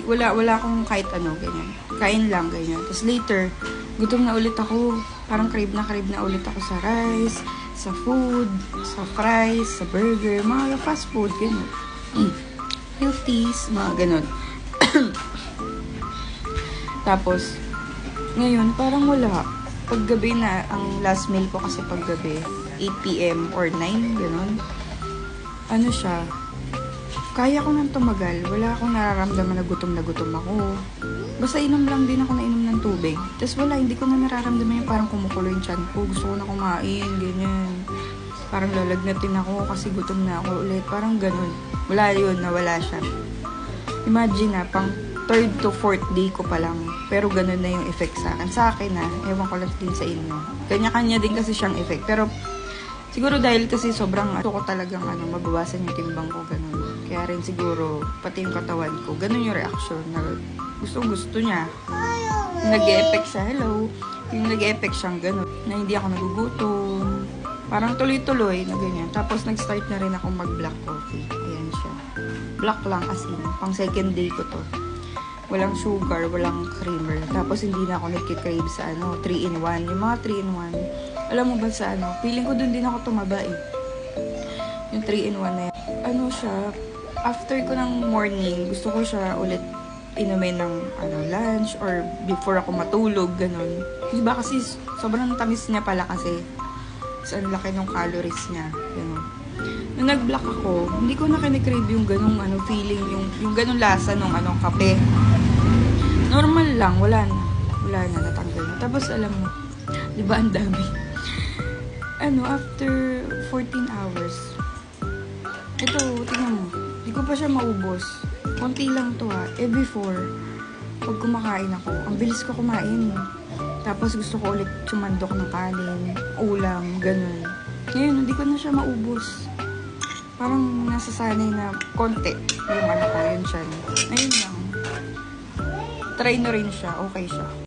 wala akong kahit ano, ganyan. Kain lang, ganyan. Tapos later, gutom na ulit ako. Parang crave na ulit ako sa rice, sa food, sa fries, sa burger, mga fast food, ganyan. Healthies, mga ganun. Tapos, ngayon, parang wala. Paggabi na, ang last meal ko kasi paggabi, 8 p.m. or 9, ganun. Ano siya, kaya ko nang tumagal. Wala akong nararamdaman na gutom ako. Basta inom lang din ako na inom ng tubig. Tapos wala, hindi ko na nararamdaman yung parang kumukulo yung tiyan ko. Gusto ko na kumain, ganyan. Parang lalagnatin ako kasi gutom na ako ulit. Parang ganun. Wala yun, nawala siya. Imagine na, pang 3rd to 4th day ko pa lang. Pero ganun na yung effect sa akin. Sa akin na, ewan ko lang din sa inyo. Kanya-kanya din kasi siyang effect. Pero siguro dahil kasi sobrang gusto ko talagang mabawasan yung timbang ko, ganun. Kaya rin siguro, pati yung katawan ko, ganun yung reaction na gusto niya. Nag-e-effect siya, hello. Yung nag-e-effect siyang ganun, na hindi ako nagugutom. Parang tuloy-tuloy na ganyan. Tapos nag-start na rin ako mag-black coffee. Ayan siya. Black lang as in. Pang 2nd day ko to. Walang sugar, walang creamer. Tapos hindi na ako nagkikrave sa 3-in-1. Yung mga 3-in-1. Alam mo ba sa feeling ko dun din ako tumaba eh. Yung 3-in-1 na yan. Ano siya, after ko ng morning, gusto ko siya ulit inumin ng lunch or before ako matulog, ganun. Diba kasi sobrang tamis niya pala kasi. So, ang laki ng calories niya. Ganun. Nung nag-block ako, hindi ko na kinikrave yung ganung feeling, yung ganung lasa ng kape. Normal lang, wala na, natanggal na. Tapos alam mo, di ba ang dami? After 14 hours, ito, tingnan mo, di ko pa siya maubos. Konti lang to before, pag kumakain ako, ang bilis ko kumain. Tapos gusto ko ulit sumandok ng kanin, ulam, ganun. Ngayon, hindi ko na siya maubos. Parang nasasanay na konti yung ko, yun siya. Ayun lang. Try na rin siya, okay siya.